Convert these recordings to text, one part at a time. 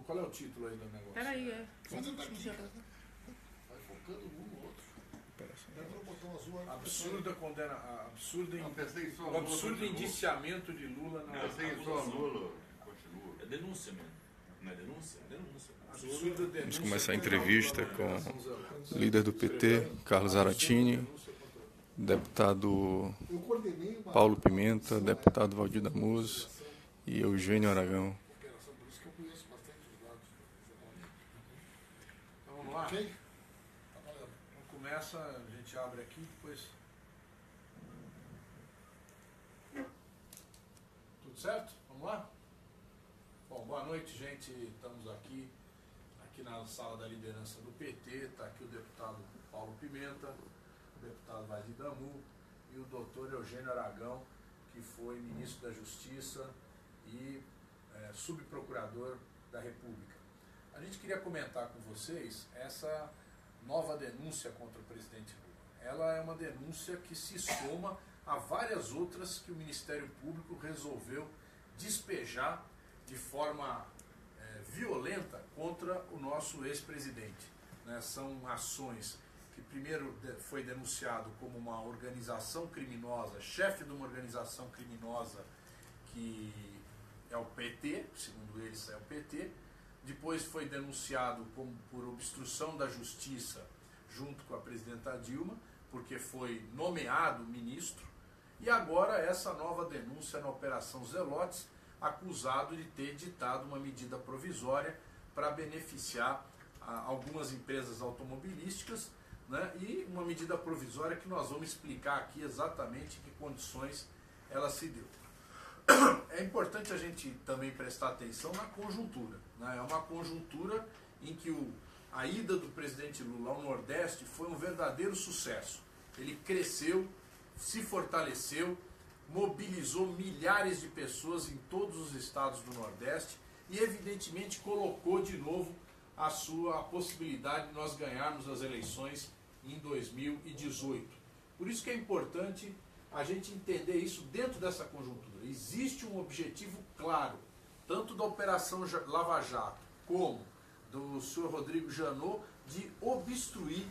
Qual é o título aí do negócio? Peraí, é. Vai focando um no outro. Entra no botão azul. Absurda condena, Não, pensei só o absurdo indiciamento de Lula na Pensei só Lula. Continua. É denúncia mesmo. Não é denúncia? É denúncia. absurda denúncia. Vamos começar a entrevista com com o líder do PT, Carlos Zaratini, deputado Eu coordenei uma Paulo Pimenta, deputado Valdir Damus e Eugênio Aragão. operação, por isso que eu conheço bastante os lados do jornalismo. Então vamos lá? Ok? Tá valendo. Então começa, a gente abre aqui, depois. Tudo certo? Vamos lá? Bom, boa noite, gente. Estamos aqui na sala da liderança do PT. Está aqui o deputado Paulo Pimenta, o deputado Valdir Damu e o doutor Eugênio Aragão, que foi ministro da Justiça e subprocurador da República. A gente queria comentar com vocês essa nova denúncia contra o presidente Lula. Ela é uma denúncia que se soma a várias outras que o Ministério Público resolveu despejar de forma violenta contra o nosso ex-presidente. Né? São ações que primeiro foi denunciado como uma organização criminosa, chefe de uma organização criminosa que é o PT, segundo eles é o PT, depois foi denunciado como por obstrução da justiça junto com a presidenta Dilma, porque foi nomeado ministro, e agora essa nova denúncia na Operação Zelotes, acusado de ter ditado uma medida provisória para beneficiar algumas empresas automobilísticas, né, e uma medida provisória que nós vamos explicar aqui exatamente em que condições ela se deu. É importante a gente também prestar atenção na conjuntura. Né? É uma conjuntura em que a ida do presidente Lula ao Nordeste foi um verdadeiro sucesso. Ele cresceu, se fortaleceu, mobilizou milhares de pessoas em todos os estados do Nordeste e evidentemente colocou de novo a possibilidade de nós ganharmos as eleições em 2018. Por isso que é importante a gente entender isso dentro dessa conjuntura. Existe um objetivo claro, tanto da Operação Lava Jato como do senhor Rodrigo Janot, de obstruir,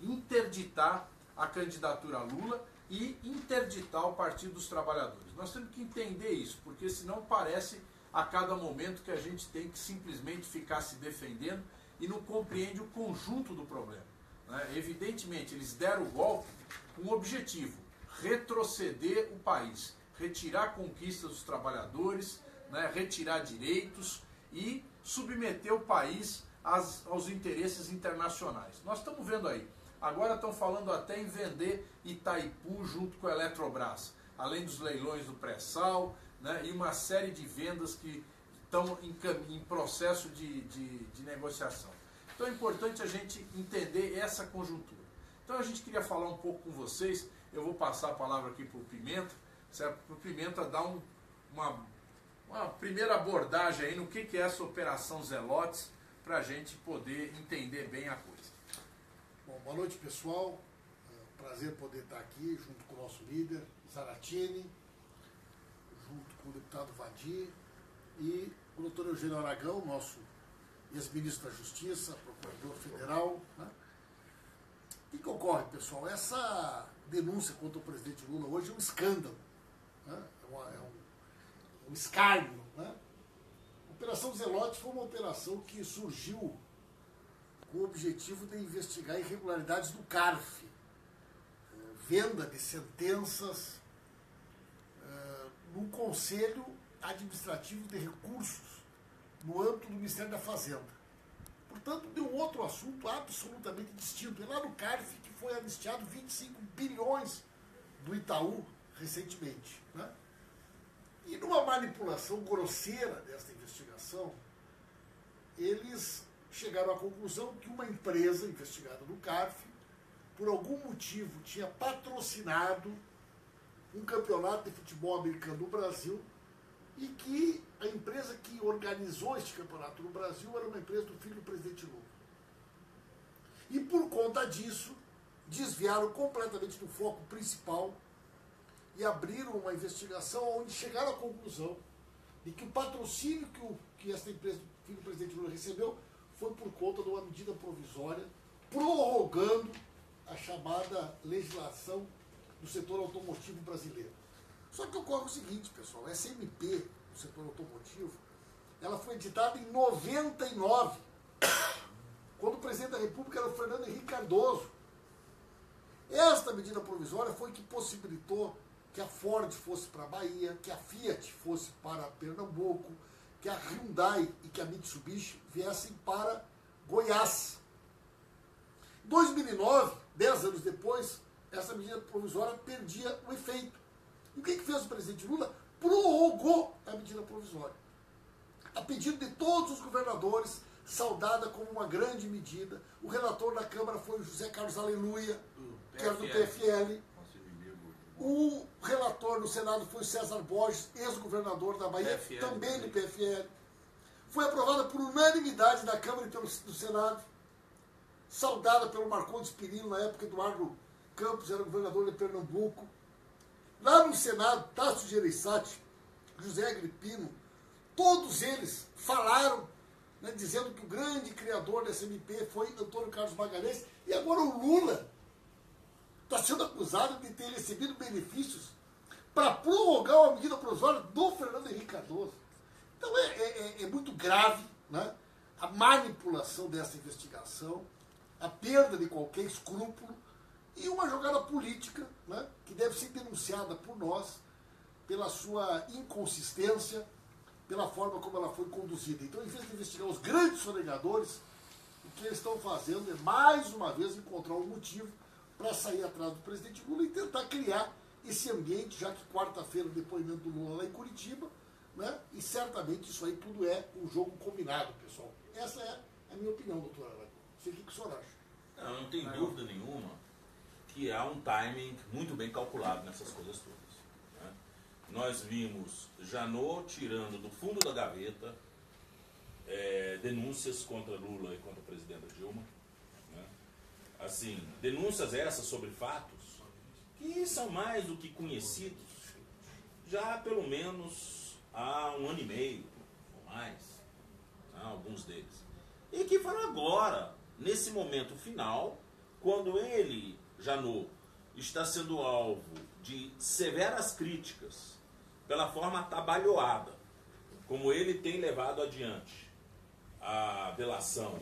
interditar a candidatura a Lula e interditar o Partido dos Trabalhadores. Nós temos que entender isso, porque senão parece a cada momento que a gente tem que simplesmente ficar se defendendo e não compreende o conjunto do problema. Né? Evidentemente, eles deram o golpe com um objetivo: retroceder o país, retirar conquistas dos trabalhadores, né? Retirar direitos e submeter o país aos interesses internacionais. Nós estamos vendo aí. Agora estão falando até em vender Itaipu junto com a Eletrobras, além dos leilões do pré-sal, né, e uma série de vendas que estão em processo de negociação. Então é importante a gente entender essa conjuntura. Então a gente queria falar um pouco com vocês, eu vou passar a palavra aqui para o Pimenta, certo? Para o Pimenta dar uma primeira abordagem aí no que é essa Operação Zelotes, para a gente poder entender bem a coisa. Bom, boa noite, pessoal. Prazer poder estar aqui junto com o nosso líder, Zaratini, junto com o deputado Valdir e o doutor Eugênio Aragão, nosso ex-ministro da Justiça, procurador federal. Né? O que ocorre, pessoal? Essa denúncia contra o presidente Lula hoje é um escândalo, né? É um escárnio. Né? A Operação Zelotes foi uma operação que surgiu com o objetivo de investigar irregularidades do CARF, venda de sentenças no Conselho Administrativo de Recursos, no âmbito do Ministério da Fazenda. Portanto, de um outro assunto absolutamente distinto. É lá no CARF que foi anistiado 25 bilhões do Itaú recentemente. Né? E numa manipulação grosseira desta investigação, eles chegaram à conclusão que uma empresa investigada no CARF, por algum motivo, tinha patrocinado um campeonato de futebol americano no Brasil e que a empresa que organizou este campeonato no Brasil era uma empresa do filho do presidente Lula. E por conta disso, desviaram completamente do foco principal e abriram uma investigação onde chegaram à conclusão de que o patrocínio que essa empresa, que o presidente Lula recebeu, foi por conta de uma medida provisória prorrogando a chamada legislação do setor automotivo brasileiro. Só que ocorre o seguinte, pessoal, essa MP do setor automotivo, ela foi editada em 99, quando o presidente da República era o Fernando Henrique Cardoso. Esta medida provisória foi que possibilitou que a Ford fosse para a Bahia, que a Fiat fosse para Pernambuco, que a Hyundai e que a Mitsubishi viessem para Goiás. Em 2009, 10 anos depois, essa medida provisória perdia o efeito. E o que fez o presidente Lula? Prorrogou a medida provisória. A pedido de todos os governadores, saudada como uma grande medida. O relator da Câmara foi o José Carlos Aleluia, que era do PFL. O relator no Senado foi o César Borges, ex-governador da Bahia, PFL, também do PFL. Foi aprovada por unanimidade na Câmara e do Senado, saudada pelo Marcondes Perillo, na época Eduardo Campos era governador de Pernambuco. Lá no Senado, Tasso Gereissati, José Agripino, todos eles falaram, né, dizendo que o grande criador dessa MP foi Antônio Carlos Magalhães, e agora o Lula está sendo acusado de ter recebido benefícios para prorrogar uma medida provisória do Fernando Henrique Cardoso. Então é muito grave, né, a manipulação dessa investigação, a perda de qualquer escrúpulo e uma jogada política, né, que deve ser denunciada por nós pela sua inconsistência, pela forma como ela foi conduzida. Então, em vez de investigar os grandes sonegadores, o que eles estão fazendo é, mais uma vez, encontrar um motivo para sair atrás do presidente Lula e tentar criar esse ambiente, já que quarta-feira o depoimento do Lula lá em Curitiba, né? E certamente isso aí tudo é um jogo combinado, pessoal. Essa é a minha opinião, doutora Arago. Não sei o que o senhor acha. Não tem dúvida nenhuma que há um timing muito bem calculado nessas coisas todas, né? Nós vimos Janot tirando do fundo da gaveta denúncias contra Lula e contra a presidenta Dilma, né? Assim, denúncias essas sobre fatos que são mais do que conhecidos já pelo menos há 1 ano e meio ou mais, né? Alguns deles, e que foram agora, nesse momento final, quando ele, Janot, está sendo alvo de severas críticas pela forma atabalhoada como ele tem levado adiante a delação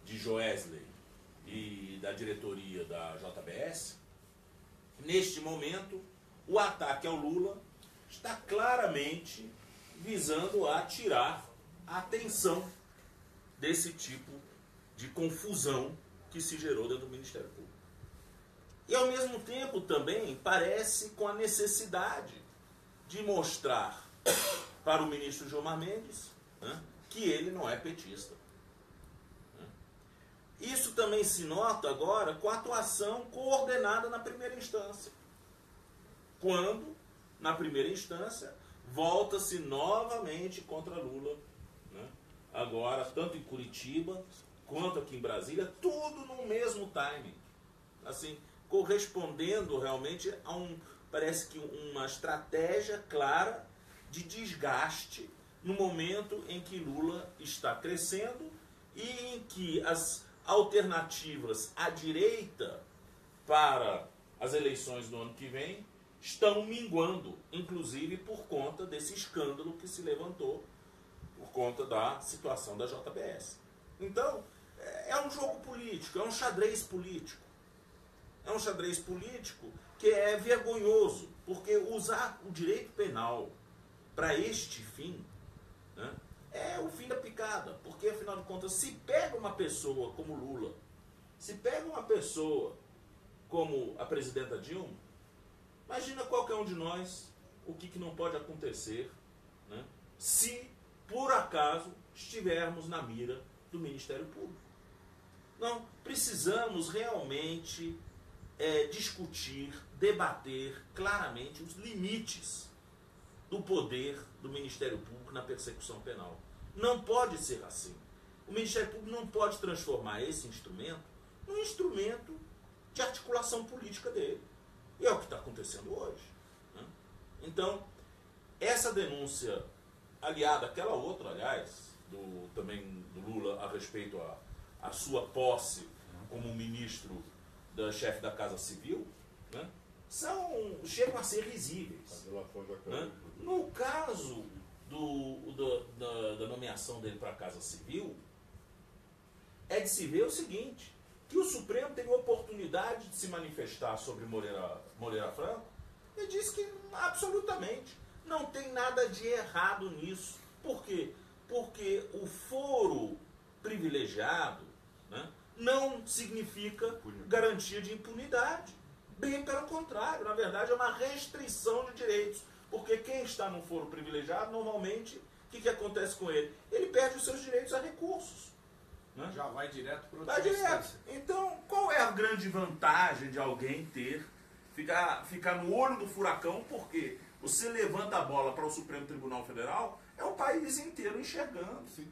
de Joesley e da diretoria da JBS. Neste momento, o ataque ao Lula está claramente visando a tirar a atenção desse tipo de confusão que se gerou dentro do Ministério Público. E, ao mesmo tempo, também parece com a necessidade de mostrar para o ministro Gilmar Mendes, né, que ele não é petista. Né? Isso também se nota agora com a atuação coordenada na primeira instância. Quando, na primeira instância, volta-se novamente contra Lula, né? Agora, tanto em Curitiba quanto aqui em Brasília, tudo no mesmo timing. Assim, correspondendo realmente a parece que uma estratégia clara de desgaste no momento em que Lula está crescendo e em que as alternativas à direita para as eleições do ano que vem estão minguando, inclusive por conta desse escândalo que se levantou por conta da situação da JBS. Então, é um jogo político, é um xadrez político. É um xadrez político que é vergonhoso, porque usar o direito penal para este fim, né, é o fim da picada. Porque, afinal de contas, se pega uma pessoa como Lula, se pega uma pessoa como a presidenta Dilma, imagina qualquer um de nós o que não pode acontecer, né, se, por acaso, estivermos na mira do Ministério Público. Não, precisamos realmente discutir, debater claramente os limites do poder do Ministério Público na persecução penal. Não pode ser assim. O Ministério Público não pode transformar esse instrumento num instrumento de articulação política dele. E é o que está acontecendo hoje, né? Então, essa denúncia aliada àquela outra, aliás, também do Lula a respeito à sua posse como ministro da chefe da Casa Civil, né, chegam a ser risíveis. Né? No caso da nomeação dele para a Casa Civil, é de se ver o seguinte, que o Supremo teve a oportunidade de se manifestar sobre Moreira Franco e disse que absolutamente não tem nada de errado nisso. Por quê? Porque o foro privilegiado, né, não significa garantia de impunidade. Bem pelo contrário, na verdade é uma restrição de direitos. Porque quem está no foro privilegiado, normalmente, o que acontece com ele? Ele perde os seus direitos a recursos. Né? Já vai direto para outra instância. Então, qual é a grande vantagem de alguém ficar no olho do furacão? Porque você levanta a bola para o Supremo Tribunal Federal, é o país inteiro enxergando. Sim.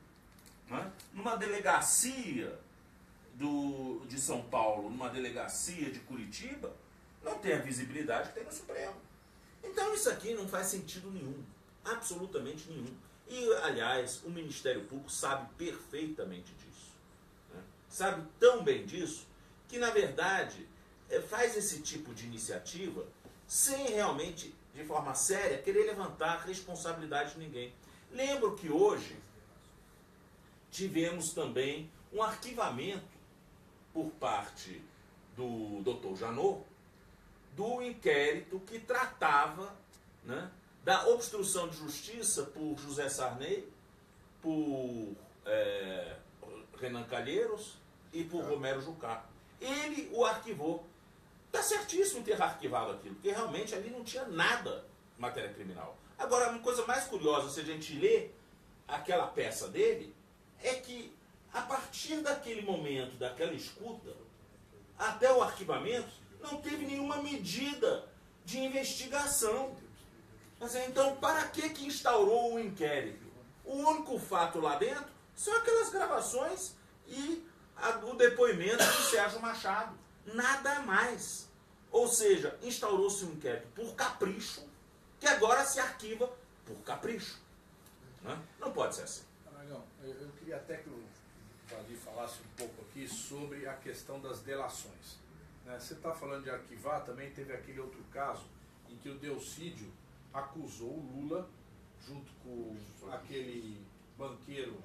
Né? Numa delegacia de São Paulo, numa delegacia de Curitiba, não tem a visibilidade que tem no Supremo. Então isso aqui não faz sentido nenhum, absolutamente nenhum. E, aliás, o Ministério Público sabe perfeitamente disso. Né? Sabe tão bem disso que, na verdade, faz esse tipo de iniciativa sem realmente, de forma séria, querer levantar a responsabilidade de ninguém. Lembro que hoje tivemos também um arquivamento por parte do Dr. Janot do inquérito que tratava, né, da obstrução de justiça por José Sarney, por Renan Calheiros e por Romero Jucá. Ele o arquivou. Está certíssimo ter arquivado aquilo, porque realmente ali não tinha nada de matéria criminal. Agora, uma coisa mais curiosa, se a gente lê aquela peça dele, é que a partir daquele momento, daquela escuta, até o arquivamento, não teve nenhuma medida de investigação. Mas, então, para que instaurou o inquérito? O único fato lá dentro são aquelas gravações e o depoimento de Sérgio Machado. Nada mais. Ou seja, instaurou-se um inquérito por capricho, que agora se arquiva por capricho. Não pode ser assim. Aragão, eu queria até que o Valdir falasse um pouco aqui sobre a questão das delações. Você está falando de arquivar, também teve aquele outro caso em que o Delcídio acusou o Lula, junto com aquele banqueiro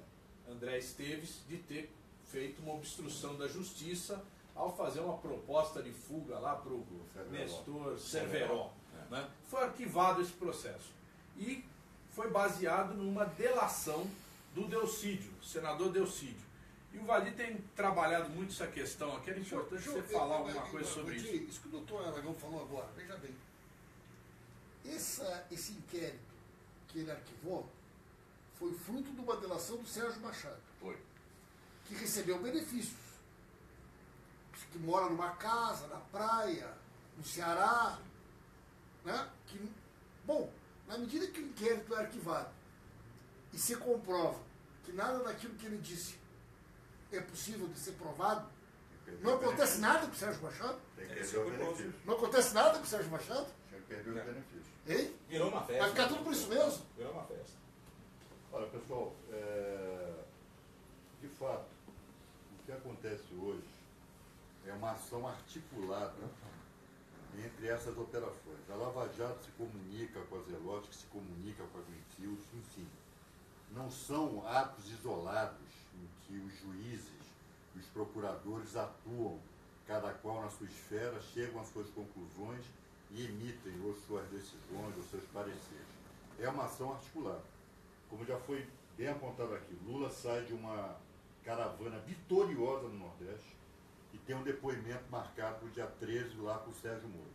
André Esteves, de ter feito uma obstrução da justiça ao fazer uma proposta de fuga lá para o Nestor Cerveró. Né? Foi arquivado esse processo. E foi baseado numa delação do Delcídio, senador Delcídio. E o Valdir tem trabalhado muito essa questão aqui. Era importante você falar alguma coisa sobre isso. Isso que o doutor Aragão falou agora, veja bem. Esse inquérito que ele arquivou foi fruto de uma delação do Sérgio Machado. Foi. Que recebeu benefícios. Que mora numa casa, na praia, no Ceará. Né? Bom, na medida que o inquérito é arquivado e se comprova que nada daquilo que ele disse é possível de ser provado, não acontece nada com o Sérgio Machado? Tem que perder o benefício. Não acontece nada com o Sérgio Machado? Tem que perder o benefício. Hein? Virou uma festa. Vai ficar tudo por isso mesmo? Virou uma festa. Olha, pessoal, de fato, o que acontece hoje é uma ação articulada entre essas operações. A Lava Jato se comunica com a Zelote, que se comunica com a Greenfield, enfim. Não são atos isolados em que os juízes e os procuradores atuam, cada qual na sua esfera, chegam às suas conclusões e emitem ou suas decisões ou seus pareceres. É uma ação articulada. Como já foi bem apontado aqui, Lula sai de uma caravana vitoriosa no Nordeste e tem um depoimento marcado para o dia 13 lá com o Sérgio Moro.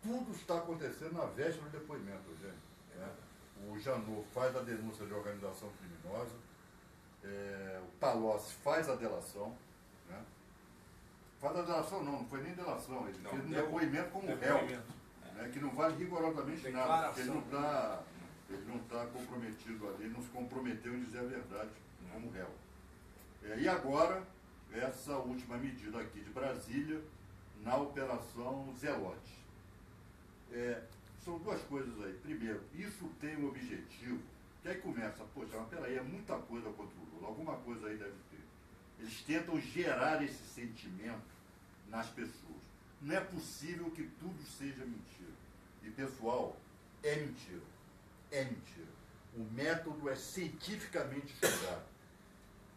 Tudo está acontecendo na véspera do depoimento, gente. O Janot faz a denúncia de organização criminosa, o Palocci faz a delação, né? Faz a delação não foi nem delação, ele fez um depoimento como réu, né? Que não vale rigorosamente nada, porque ele não está comprometido ali, ele não se comprometeu em dizer a verdade como réu. E agora, essa última medida aqui de Brasília, na Operação Zelote. são duas coisas aí. Primeiro, isso tem um objetivo, que aí começa, poxa, mas peraí, é muita coisa contra o Lula, alguma coisa aí deve ter. Eles tentam gerar esse sentimento nas pessoas. Não é possível que tudo seja mentira. E, pessoal, é mentira. É mentira. O método é cientificamente estudado.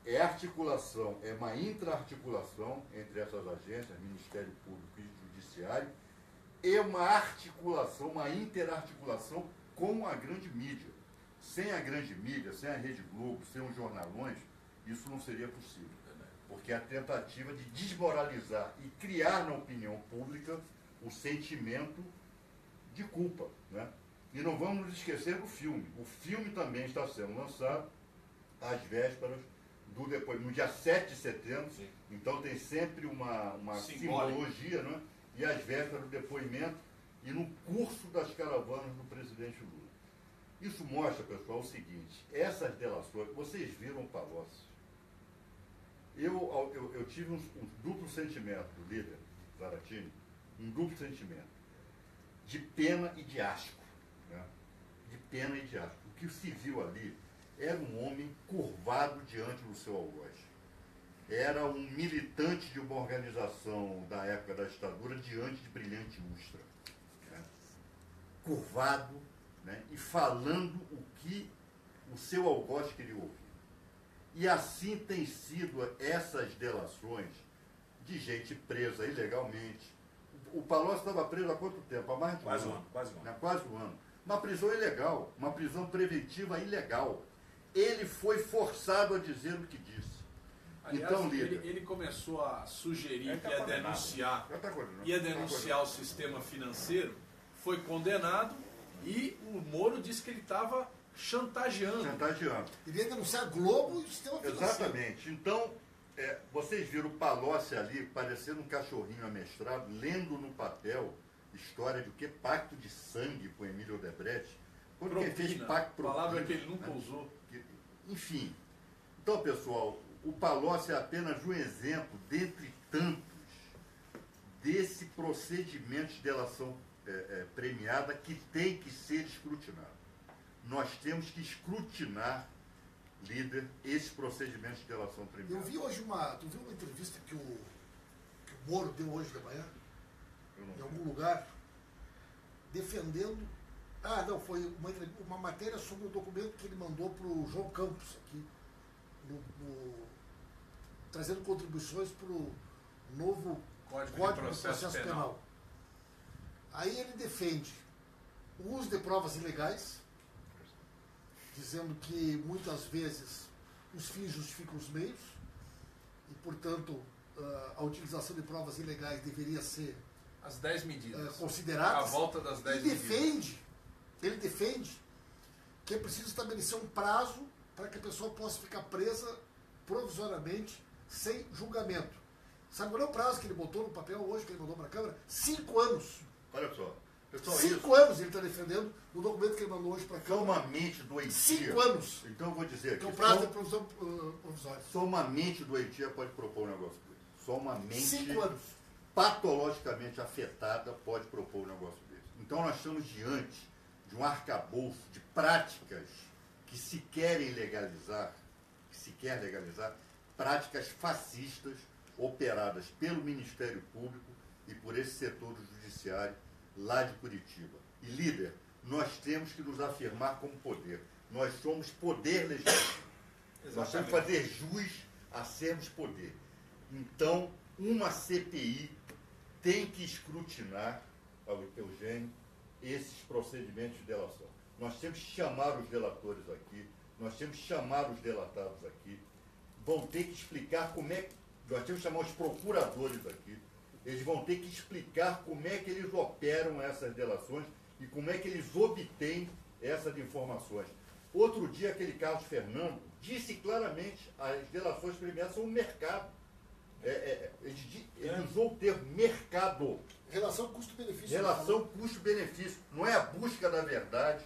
É articulação, é uma intra-articulação entre essas agências, Ministério Público e Judiciário, e uma articulação, uma interarticulação com a grande mídia. Sem a grande mídia, sem a Rede Globo, sem os jornalões, isso não seria possível. Porque é a tentativa de desmoralizar e criar na opinião pública o sentimento de culpa, né? E não vamos nos esquecer do filme. O filme também está sendo lançado às vésperas do depoimento, no dia 7 de setembro. Sim. Então tem sempre uma simbologia, né? E às vésperas do depoimento e no curso das caravanas do presidente Lula. Isso mostra, pessoal, o seguinte: essas delações, vocês viram o Palocci. Eu tive um duplo sentimento do líder Zaratini, um duplo sentimento de pena e de asco, né? De pena e de asco. O que se viu ali era um homem curvado diante do seu algoz. Era um militante de uma organização da época da ditadura diante de brilhante lustra, né? Curvado, né? E falando o que o seu algoz queria ouvir. E assim tem sido essas delações de gente presa ilegalmente. O Palocci estava preso há quanto tempo? Há mais de um ano. Quase um ano. Uma prisão ilegal, uma prisão preventiva ilegal. Ele foi forçado a dizer o que disse. Aliás, então, líder, ele começou a sugerir que ia denunciar o sistema financeiro, foi condenado e o Moro disse que ele estava chantageando. Ele ia denunciar a Globo e o sistema financeiro. Exatamente. Então, vocês viram o Palocci ali, parecendo um cachorrinho amestrado, lendo no papel história de o que? Pacto de sangue com Emílio Odebrecht. Quando quem fez pacto propina, palavra que ele nunca usou. Enfim. Então, pessoal, o Palocci é apenas um exemplo, dentre tantos, desse procedimento de delação premiada que tem que ser escrutinado. Nós temos que escrutinar, líder, esse procedimento de delação premiada. Eu vi hoje tu viu uma entrevista que o Moro deu hoje de manhã, em algum lugar, defendendo... foi uma matéria sobre o documento que ele mandou para o João Campos, aqui, trazendo contribuições para o novo Código de Processo Penal. Aí ele defende o uso de provas ilegais, dizendo que muitas vezes os fins justificam os meios e, portanto, a utilização de provas ilegais deveria ser as 10 medidas consideradas. A volta das 10 medidas. Ele defende que é preciso estabelecer um prazo para que a pessoa possa ficar presa provisoriamente sem julgamento. Sabe qual é o prazo que ele botou no papel hoje, que ele mandou para a Câmara? 5 anos. Olha só. Pessoal, 5 anos ele está defendendo no documento que ele mandou hoje para a Câmara. Somamente doentia. 5 anos. Então eu vou dizer aqui. Que é o prazo de provisão provisória. Só uma mente doentia pode propor um negócio desse. Só uma mente 5 anos. Patologicamente afetada pode propor um negócio desse. Então nós estamos diante de um arcabouço de práticas que se querem legalizar, práticas fascistas operadas pelo Ministério Público e por esse setor do Judiciário lá de Curitiba. E, líder, nós temos que nos afirmar como poder. Nós somos poder legítimo. Nós temos que fazer jus a sermos poder. Então, uma CPI tem que escrutinar, Eugênio, esses procedimentos de delação. Nós temos que chamar os delatores aqui, nós temos que chamar os delatados aqui, vão ter que explicar nós temos que chamar os procuradores aqui, eles vão ter que explicar como é que eles operam essas delações e como é que eles obtêm essas informações. Outro dia, aquele Carlos Fernando disse claramente, as delações premiadas são um mercado. Ele usou o termo mercado. Relação custo-benefício. Relação custo-benefício. Não é a busca da verdade.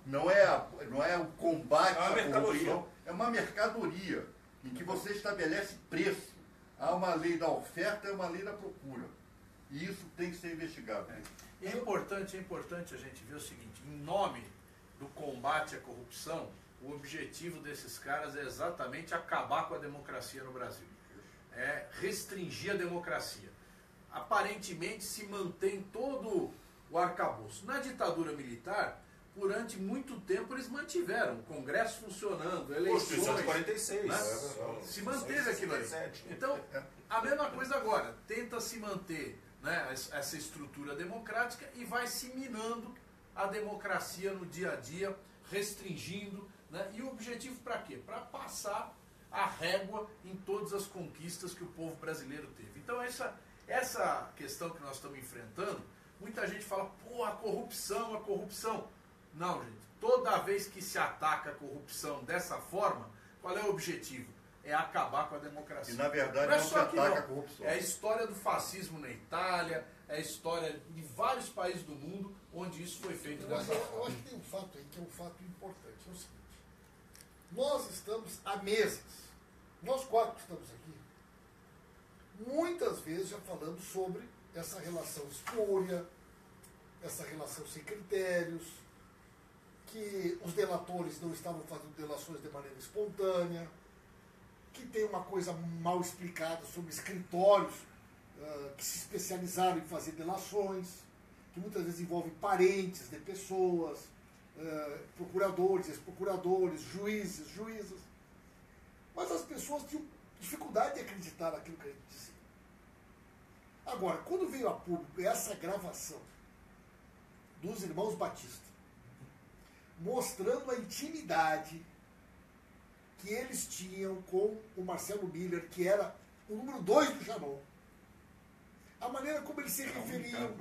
Não é o combate à corrupção. É uma mercadoria em que você estabelece preço. Há uma lei da oferta e uma lei da procura. E isso tem que ser investigado. É importante a gente ver o seguinte, em nome do combate à corrupção, o objetivo desses caras é exatamente acabar com a democracia no Brasil. É restringir a democracia. Aparentemente se mantém todo o arcabouço. Na ditadura militar, durante muito tempo eles mantiveram o Congresso funcionando, Constituição de eleições. 46. Né? Se manteve aquilo ali. 67. Então, a mesma coisa agora. Tenta se manter, né, essa estrutura democrática e vai se minando a democracia no dia a dia, restringindo. Né? E o objetivo para quê? Para passar a régua em todas as conquistas que o povo brasileiro teve. Então, essa questão que nós estamos enfrentando, muita gente fala, pô, a corrupção. Não, gente. Toda vez que se ataca a corrupção dessa forma, qual é o objetivo? É acabar com a democracia. E na verdade não é não se só aqui, ataca não. a corrupção. É a história do fascismo na Itália, é a história de vários países do mundo onde isso foi feito Mas dessa eu forma. acho que tem um fato aí que é um fato importante. É o seguinte. Nós estamos há meses, nós quatro que estamos aqui, muitas vezes já falando sobre essa relação espúria, essa relação sem critérios, que os delatores não estavam fazendo delações de maneira espontânea, que tem uma coisa mal explicada sobre escritórios que se especializaram em fazer delações, que muitas vezes envolvem parentes de pessoas, procuradores, ex-procuradores, juízes, juízas. Mas as pessoas tinham dificuldade de acreditar naquilo que a gente dizia. Agora, quando veio a público essa gravação dos irmãos Batista, mostrando a intimidade que eles tinham com o Marcelo Miller, que era o número 2 do Janot, a maneira como eles se referiam,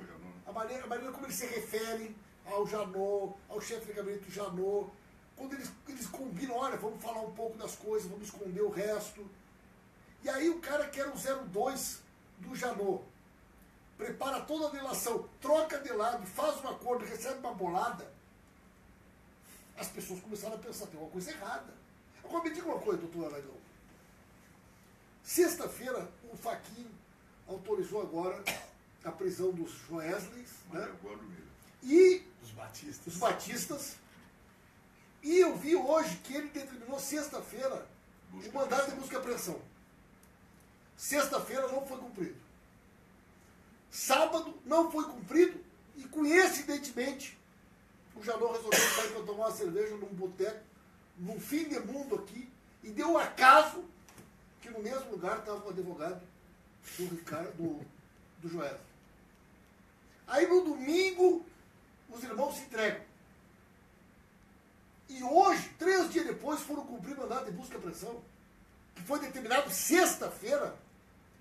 a maneira como eles se referem ao Janot, ao chefe de gabinete do Janot, quando eles combinam, olha, vamos falar um pouco das coisas, vamos esconder o resto. E aí o cara que era o 02 do Janot, prepara toda a delação, troca de lado, faz um acordo, recebe uma bolada, as pessoas começaram a pensar, tem uma coisa errada. Agora me diga uma coisa, doutor Aragão. Sexta-feira, o Fachin autorizou agora a prisão dos Joesleys, né? E os Batistas. E eu vi hoje que ele determinou sexta-feira o mandado de busca e apreensão. Sexta-feira não foi cumprido. Sábado não foi cumprido e, coincidentemente, o Janot resolveu sair para tomar uma cerveja num boteco, num fim de mundo aqui, e deu um acaso que no mesmo lugar estava o advogado do Ricardo, do Joel. Aí no domingo, os irmãos se entregam. E hoje, 3 dias depois, foram cumprir mandado de busca e apreensão, que foi determinado sexta-feira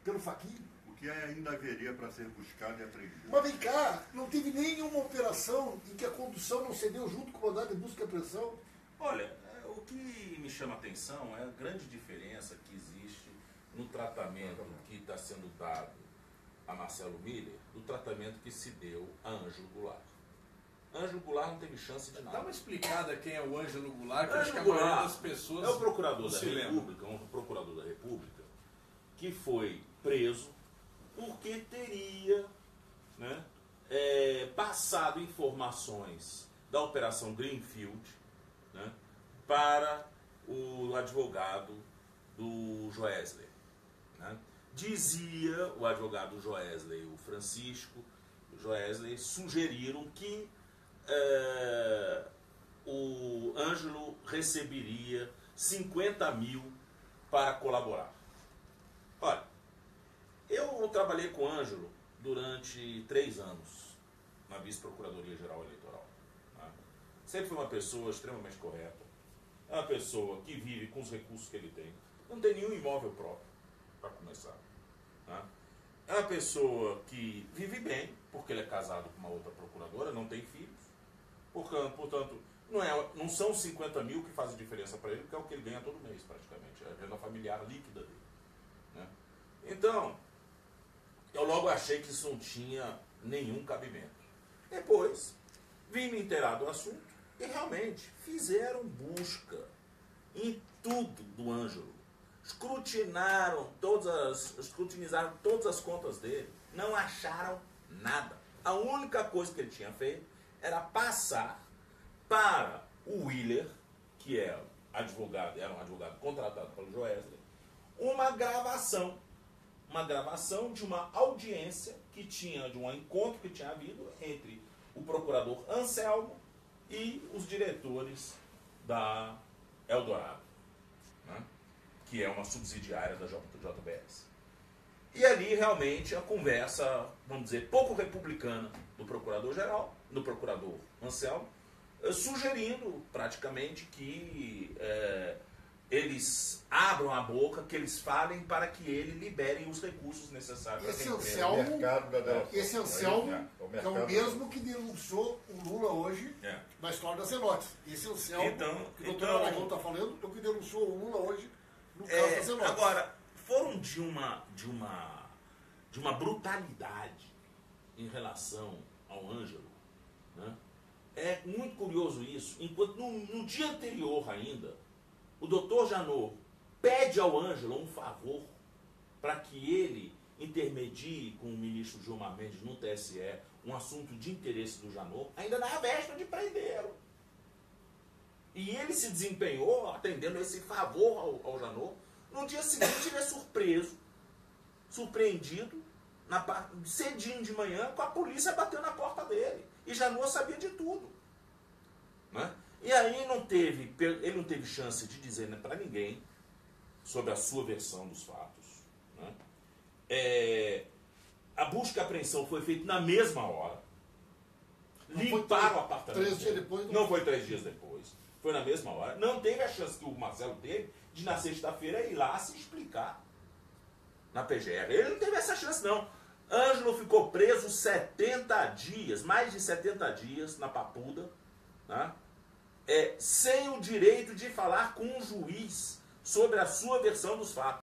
pelo Fachin. O que ainda haveria para ser buscado e apreendido. Mas vem cá, não teve nenhuma operação em que a condução não cedeu junto com o mandado de busca e apreensão? Olha, o que me chama a atenção é a grande diferença que existe no tratamento que está sendo dado a Marcelo Miller do tratamento que se deu a Ângelo Goulart. Ângelo Goulart não teve chance de nada. Dá uma explicada quem é o Ângelo Goulart, que eu acho que a Ângelo maioria Goulart das pessoas é o procurador da se lembra. República, um procurador da República, que foi preso porque teria, né, passado informações da Operação Greenfield, né, para o advogado do Joesley. Né? Dizia o advogado Joesley, o Francisco Joesley, sugeriram que o Ângelo receberia 50 mil para colaborar. Olha, eu trabalhei com o Ângelo durante 3 anos na Vice-Procuradoria-Geral Eleitoral. Né? Sempre foi uma pessoa extremamente correta. É uma pessoa que vive com os recursos que ele tem. Não tem nenhum imóvel próprio, para começar. Né? É uma pessoa que vive bem, porque ele é casado com uma outra procuradora, não tem filhos. Portanto, não são 50 mil que fazem diferença para ele, porque é o que ele ganha todo mês, praticamente. É a renda familiar líquida dele. Né? Então, eu logo achei que isso não tinha nenhum cabimento. Depois, vim me inteirar do assunto e realmente fizeram busca em tudo do Ângelo. Escrutinizaram todas as contas dele. Não acharam nada. A única coisa que ele tinha feito era passar para o Willer, que era um advogado contratado pelo Joesley, uma gravação de uma audiência que tinha, de um encontro que tinha havido entre o procurador Anselmo e os diretores da Eldorado, né, que é uma subsidiária da JBS. E ali realmente a conversa, vamos dizer, pouco republicana do procurador-geral, do procurador Anselmo, sugerindo praticamente que eles abram a boca, que eles falem para que ele liberem os recursos necessários. Esse para Anselmo, esse Anselmo é é o mesmo que denunciou o Lula hoje na história das Zelotes. Esse Anselmo, que o doutor Aragão está falando, é o que denunciou o Lula hoje no caso das Zelotes. Agora, foram de uma brutalidade em relação ao Ângelo, né? É muito curioso isso, enquanto no dia anterior ainda, o doutor Janot pede ao Ângelo um favor para que ele intermedie com o ministro Gilmar Mendes no TSE um assunto de interesse do Janot, ainda na véspera de prendê-lo. E ele se desempenhou atendendo esse favor ao Janot. No dia seguinte ele é surpreendido, cedinho de manhã, com a polícia batendo na porta dele. E Janot sabia de tudo, né? E aí ele não teve chance de dizer, né, para ninguém sobre a sua versão dos fatos, né? A busca e apreensão foi feita na mesma hora. Limparam o apartamento. 3 dias depois? Não foi 3 dias depois. Foi na mesma hora. Não teve a chance que o Marcelo teve de, na sexta-feira, ir lá se explicar na PGR. Ele não teve essa chance, não. Ângelo ficou preso 70 dias, mais de 70 dias, na Papuda, né? Sem o direito de falar com um juiz sobre a sua versão dos fatos.